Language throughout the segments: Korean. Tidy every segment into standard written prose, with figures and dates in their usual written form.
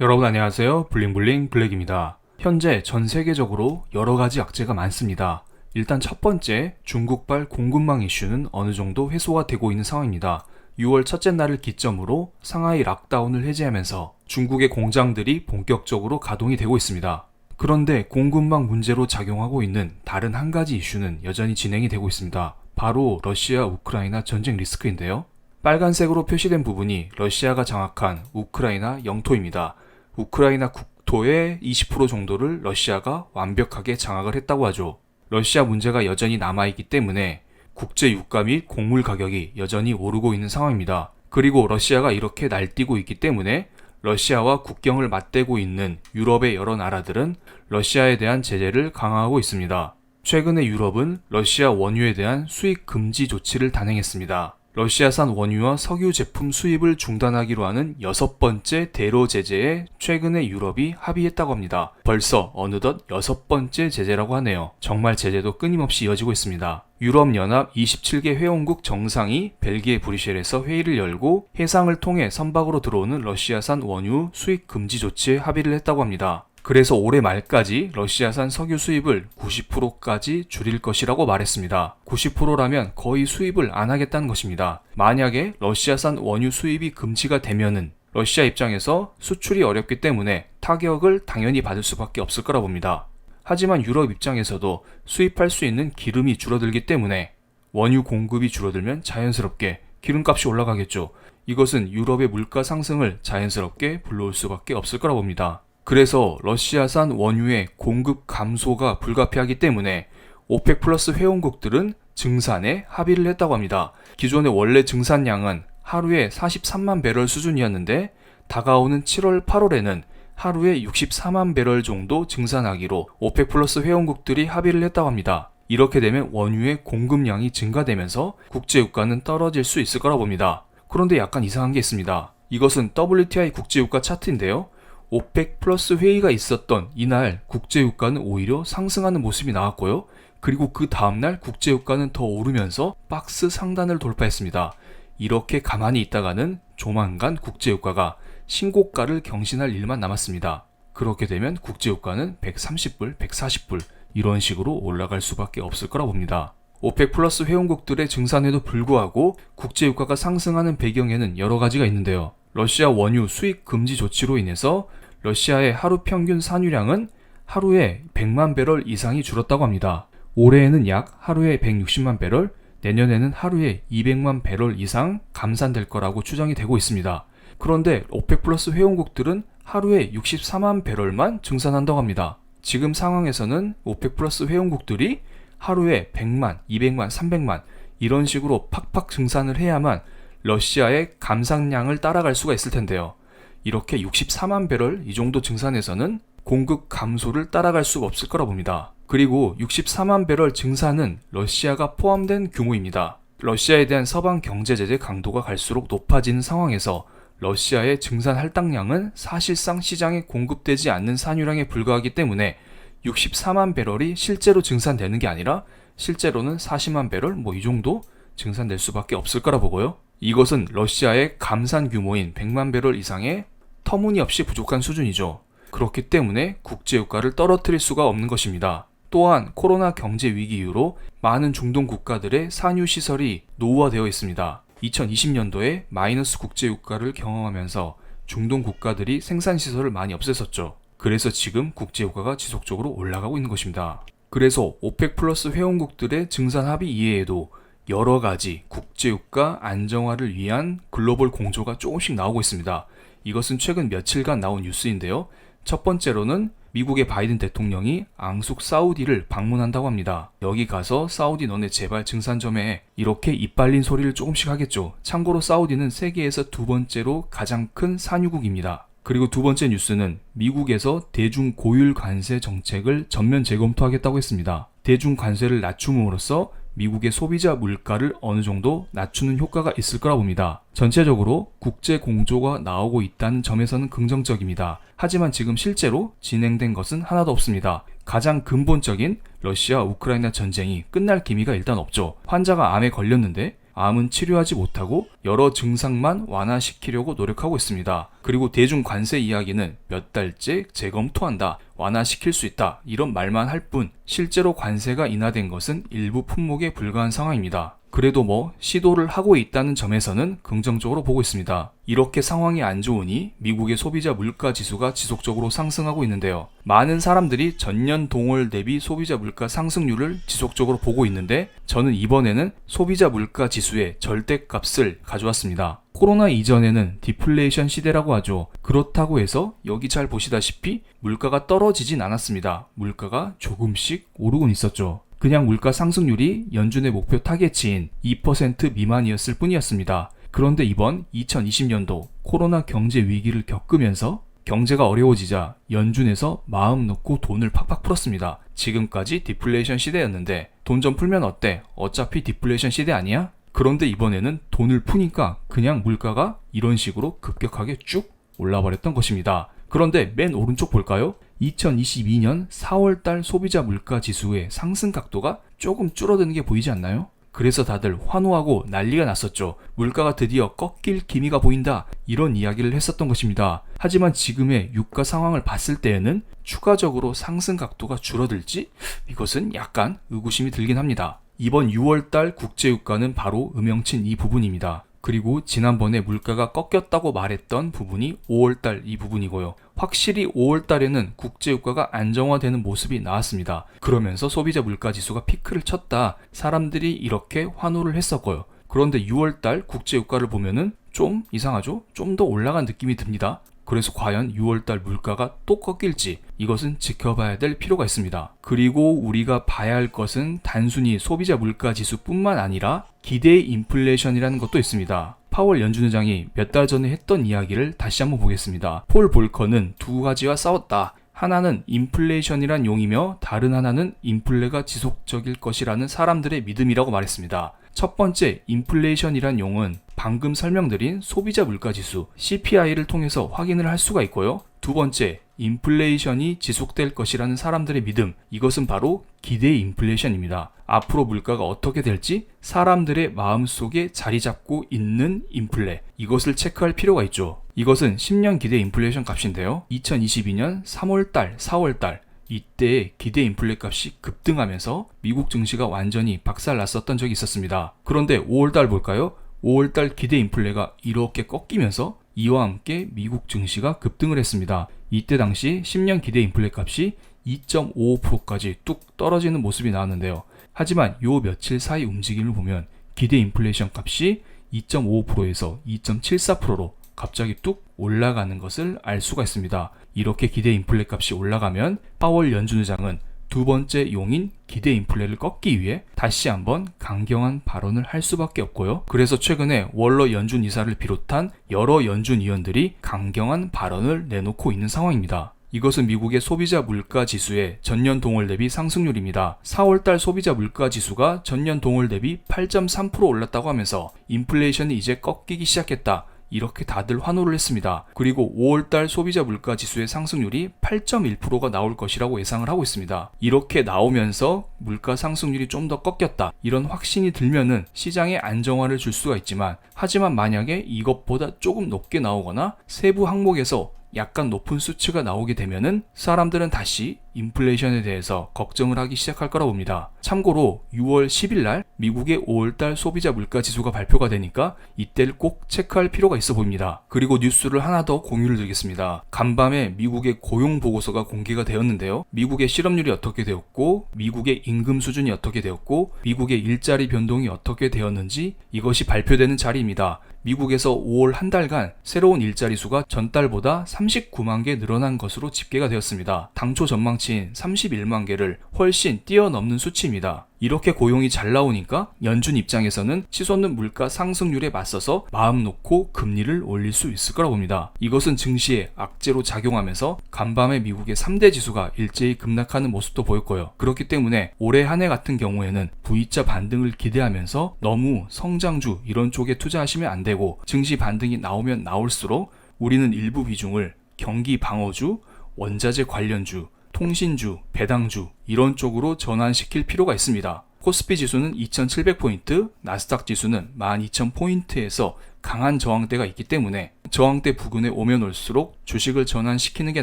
여러분 안녕하세요. 블링블링 블랙입니다. 현재 전 세계적으로 여러 가지 악재가 많습니다. 일단 첫 번째, 중국발 공급망 이슈는 어느 정도 해소가 되고 있는 상황입니다. 6월 첫째 날을 기점으로 상하이 락다운을 해제하면서 중국의 공장들이 본격적으로 가동이 되고 있습니다. 그런데 공급망 문제로 작용하고 있는 다른 한 가지 이슈는 여전히 진행이 되고 있습니다. 바로 러시아 우크라이나 전쟁 리스크인데요. 빨간색으로 표시된 부분이 러시아가 장악한 우크라이나 영토입니다. 우크라이나 국토의 20% 정도를 러시아가 완벽하게 장악을 했다고 하죠. 러시아 문제가 여전히 남아있기 때문에 국제 유가 및 곡물 가격이 여전히 오르고 있는 상황입니다. 그리고 러시아가 이렇게 날뛰고 있기 때문에 러시아와 국경을 맞대고 있는 유럽의 여러 나라들은 러시아에 대한 제재를 강화하고 있습니다. 최근에 유럽은 러시아 원유에 대한 수입 금지 조치를 단행했습니다. 러시아산 원유와 석유 제품 수입을 중단하기로 하는 6번째 대로 제재에 최근에 유럽이 합의했다고 합니다. 벌써 어느덧 6번째 제재라고 하네요. 정말 제재도 끊임없이 이어지고 있습니다. 유럽연합 27개 회원국 정상이 벨기에 브뤼셀에서 회의를 열고 해상을 통해 선박으로 들어오는 러시아산 원유 수입 금지 조치에 합의를 했다고 합니다. 그래서 올해 말까지 러시아산 석유 수입을 90%까지 줄일 것이라고 말했습니다. 90%라면 거의 수입을 안 하겠다는 것입니다. 만약에 러시아산 원유 수입이 금지가 되면은 러시아 입장에서 수출이 어렵기 때문에 타격을 당연히 받을 수밖에 없을 거라 봅니다. 하지만 유럽 입장에서도 수입할 수 있는 기름이 줄어들기 때문에 원유 공급이 줄어들면 자연스럽게 기름값이 올라가겠죠. 이것은 유럽의 물가 상승을 자연스럽게 불러올 수밖에 없을 거라 봅니다. 그래서 러시아산 원유의 공급 감소가 불가피하기 때문에 오펙 플러스 회원국들은 증산에 합의를 했다고 합니다. 기존의 원래 증산량은 하루에 43만 배럴 수준이었는데 다가오는 7월, 8월에는 하루에 64만 배럴 정도 증산하기로 오펙 플러스 회원국들이 합의를 했다고 합니다. 이렇게 되면 원유의 공급량이 증가되면서 국제유가는 떨어질 수 있을 거라 봅니다. 그런데 약간 이상한 게 있습니다. 이것은 WTI 국제유가 차트인데요. 오펙 플러스 회의가 있었던 이날 국제유가는 오히려 상승하는 모습이 나왔고요. 그리고 그 다음날 국제유가는 더 오르면서 박스 상단을 돌파했습니다. 이렇게 가만히 있다가는 조만간 국제유가가 신고가를 경신할 일만 남았습니다. 그렇게 되면 국제유가는 130불, 140불 이런 식으로 올라갈 수밖에 없을 거라 봅니다. 오펙 플러스 회원국들의 증산에도 불구하고 국제유가가 상승하는 배경에는 여러 가지가 있는데요. 러시아 원유 수입 금지 조치로 인해서 러시아의 하루 평균 산유량은 하루에 100만 배럴 이상이 줄었다고 합니다. 올해에는 약 하루에 160만 배럴, 내년에는 하루에 200만 배럴 이상 감산될 거라고 추정이 되고 있습니다. 그런데 오펙 플러스 회원국들은 하루에 64만 배럴만 증산한다고 합니다. 지금 상황에서는 오펙 플러스 회원국들이 하루에 100만, 200만, 300만 이런 식으로 팍팍 증산을 해야만 러시아의 감산량을 따라갈 수가 있을 텐데요. 이렇게 64만 배럴 이 정도 증산에서는 공급 감소를 따라갈 수가 없을 거라 봅니다. 그리고 64만 배럴 증산은 러시아가 포함된 규모입니다. 러시아에 대한 서방 경제 제재 강도가 갈수록 높아지는 상황에서 러시아의 증산 할당량은 사실상 시장에 공급되지 않는 산유량에 불과하기 때문에 64만 배럴이 실제로 증산되는 게 아니라 실제로는 40만 배럴 이 정도 증산될 수밖에 없을 거라 보고요. 이것은 러시아의 감산 규모인 100만 배럴 이상의 터무니없이 부족한 수준이죠. 그렇기 때문에 국제유가를 떨어뜨릴 수가 없는 것입니다. 또한 코로나 경제 위기 이후로 많은 중동 국가들의 산유 시설이 노후화되어 있습니다. 2020년도에 마이너스 국제유가를 경험하면서 중동 국가들이 생산 시설을 많이 없앴었죠. 그래서 지금 국제유가가 지속적으로 올라가고 있는 것입니다. 그래서 오펙 플러스 회원국들의 증산 합의 이외에도 여러 가지 국제유가 안정화를 위한 글로벌 공조가 조금씩 나오고 있습니다. 이것은 최근 며칠간 나온 뉴스인데요. 첫 번째로는 미국의 바이든 대통령이 앙숙 사우디를 방문한다고 합니다. 여기 가서 사우디 너네 제발 증산 좀 해. 이렇게 이빨린 소리를 조금씩 하겠죠. 참고로 사우디는 세계에서 두 번째로 가장 큰 산유국입니다. 그리고 두 번째 뉴스는 미국에서 대중 고율 관세 정책을 전면 재검토하겠다고 했습니다. 대중 관세를 낮춤으로써 미국의 소비자 물가를 어느 정도 낮추는 효과가 있을 거라 봅니다. 전체적으로 국제 공조가 나오고 있다는 점에서는 긍정적입니다. 하지만 지금 실제로 진행된 것은 하나도 없습니다. 가장 근본적인 러시아 우크라이나 전쟁이 끝날 기미가 일단 없죠. 환자가 암에 걸렸는데 암은 치료하지 못하고 여러 증상만 완화시키려고 노력하고 있습니다. 그리고 대중 관세 이야기는 몇 달째 재검토한다, 완화시킬 수 있다 이런 말만 할 뿐 실제로 관세가 인하된 것은 일부 품목에 불과한 상황입니다. 그래도 시도를 하고 있다는 점에서는 긍정적으로 보고 있습니다. 이렇게 상황이 안 좋으니 미국의 소비자 물가 지수가 지속적으로 상승하고 있는데요. 많은 사람들이 전년 동월 대비 소비자 물가 상승률을 지속적으로 보고 있는데 저는 이번에는 소비자 물가 지수의 절대값을 가져왔습니다. 코로나 이전에는 디플레이션 시대라고 하죠. 그렇다고 해서 여기 잘 보시다시피 물가가 떨어지진 않았습니다. 물가가 조금씩 오르곤 있었죠. 그냥 물가 상승률이 연준의 목표 타겟치인 2% 미만이었을 뿐이었습니다. 그런데 이번 2020년도 코로나 경제 위기를 겪으면서 경제가 어려워지자 연준에서 마음 놓고 돈을 팍팍 풀었습니다. 지금까지 디플레이션 시대였는데 돈 좀 풀면 어때? 어차피 디플레이션 시대 아니야? 그런데 이번에는 돈을 푸니까 그냥 물가가 이런 식으로 급격하게 쭉 올라버렸던 것입니다. 그런데 맨 오른쪽 볼까요? 2022년 4월달 소비자 물가 지수의 상승 각도가 조금 줄어드는 게 보이지 않나요? 그래서 다들 환호하고 난리가 났었죠. 물가가 드디어 꺾일 기미가 보인다, 이런 이야기를 했었던 것입니다. 하지만 지금의 유가 상황을 봤을 때에는 추가적으로 상승 각도가 줄어들지? 이것은 약간 의구심이 들긴 합니다. 이번 6월달 국제유가는 바로 음영친 이 부분입니다. 그리고 지난번에 물가가 꺾였다고 말했던 부분이 5월달 이 부분이고요. 확실히 5월달에는 국제유가가 안정화되는 모습이 나왔습니다. 그러면서 소비자 물가지수가 피크를 쳤다, 사람들이 이렇게 환호를 했었고요. 그런데 6월달 국제유가를 보면은 좀 이상하죠? 좀 더 올라간 느낌이 듭니다. 그래서 과연 6월달 물가가 또 꺾일지 이것은 지켜봐야 될 필요가 있습니다. 그리고 우리가 봐야 할 것은 단순히 소비자 물가 지수뿐만 아니라 기대 인플레이션이라는 것도 있습니다. 파월 연준 의장이 몇 달 전에 했던 이야기를 다시 한번 보겠습니다. 폴 볼커는 두 가지와 싸웠다. 하나는 인플레이션이란 용이며 다른 하나는 인플레가 지속적일 것이라는 사람들의 믿음이라고 말했습니다. 첫 번째 인플레이션이란 용은 방금 설명드린 소비자 물가지수 CPI를 통해서 확인을 할 수가 있고요. 두 번째 인플레이션이 지속될 것이라는 사람들의 믿음, 이것은 바로 기대 인플레이션입니다. 앞으로 물가가 어떻게 될지 사람들의 마음속에 자리 잡고 있는 인플레, 이것을 체크할 필요가 있죠. 이것은 10년 기대 인플레이션 값인데요. 2022년 3월달, 4월달 이때 기대 인플레 값이 급등하면서 미국 증시가 완전히 박살났었던 적이 있었습니다. 그런데 5월달 볼까요? 5월달 기대 인플레가 이렇게 꺾이면서 이와 함께 미국 증시가 급등을 했습니다. 이때 당시 10년 기대 인플레 값이 2.55%까지 뚝 떨어지는 모습이 나왔는데요. 하지만 요 며칠 사이 움직임을 보면 기대 인플레이션 값이 2.55%에서 2.74%로 갑자기 뚝 올라가는 것을 알 수가 있습니다. 이렇게 기대 인플레 값이 올라가면 파월 연준 의장은 두 번째 용인 기대 인플레를 꺾기 위해 다시 한번 강경한 발언을 할 수밖에 없고요. 그래서 최근에 월러 연준 이사를 비롯한 여러 연준 위원들이 강경한 발언을 내놓고 있는 상황입니다. 이것은 미국의 소비자 물가 지수의 전년 동월 대비 상승률입니다. 4월달 소비자 물가 지수가 전년 동월 대비 8.3% 올랐다고 하면서 인플레이션이 이제 꺾이기 시작했다, 이렇게 다들 환호를 했습니다. 그리고 5월달 소비자 물가 지수의 상승률이 8.1%가 나올 것이라고 예상을 하고 있습니다. 이렇게 나오면서 물가 상승률이 좀 더 꺾였다, 이런 확신이 들면은 시장에 안정화를 줄 수가 있지만, 하지만 만약에 이것보다 조금 높게 나오거나 세부 항목에서 약간 높은 수치가 나오게 되면은 사람들은 다시 인플레이션에 대해서 걱정을 하기 시작할 거라 봅니다. 참고로 6월 10일 날 미국의 5월달 소비자 물가 지수가 발표가 되니까 이때를 꼭 체크할 필요가 있어 보입니다. 그리고 뉴스를 하나 더 공유를 드리겠습니다. 간밤에 미국의 고용 보고서가 공개가 되었는데요. 미국의 실업률이 어떻게 되었고, 미국의 임금 수준이 어떻게 되었고, 미국의 일자리 변동이 어떻게 되었는지 이것이 발표되는 자리입니다. 미국에서 5월 한 달간 새로운 일자리 수가 전달보다 39만 개 늘어난 것으로 집계가 되었습니다. 당초 전망치인 31만 개를 훨씬 뛰어넘는 수치입니다. 이렇게 고용이 잘 나오니까 연준 입장에서는 치솟는 물가 상승률에 맞서서 마음 놓고 금리를 올릴 수 있을 거라 봅니다. 이것은 증시에 악재로 작용하면서 간밤에 미국의 3대 지수가 일제히 급락하는 모습도 보였고요. 그렇기 때문에 올해 한 해 같은 경우에는 V자 반등을 기대하면서 너무 성장주 이런 쪽에 투자하시면 안 되고, 증시 반등이 나오면 나올수록 우리는 일부 비중을 경기 방어주, 원자재 관련주, 통신주, 배당주 이런 쪽으로 전환시킬 필요가 있습니다. 코스피 지수는 2700포인트, 나스닥 지수는 12000포인트에서 강한 저항대가 있기 때문에 저항대 부근에 오면 올수록 주식을 전환시키는 게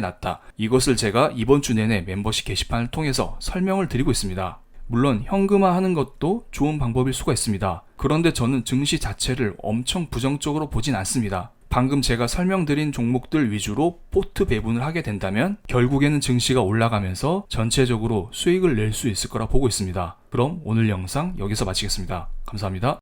낫다. 이것을 제가 이번 주 내내 멤버십 게시판을 통해서 설명을 드리고 있습니다. 물론 현금화하는 것도 좋은 방법일 수가 있습니다. 그런데 저는 증시 자체를 엄청 부정적으로 보진 않습니다. 방금 제가 설명드린 종목들 위주로 포트 배분을 하게 된다면 결국에는 증시가 올라가면서 전체적으로 수익을 낼 수 있을 거라 보고 있습니다. 그럼 오늘 영상 여기서 마치겠습니다. 감사합니다.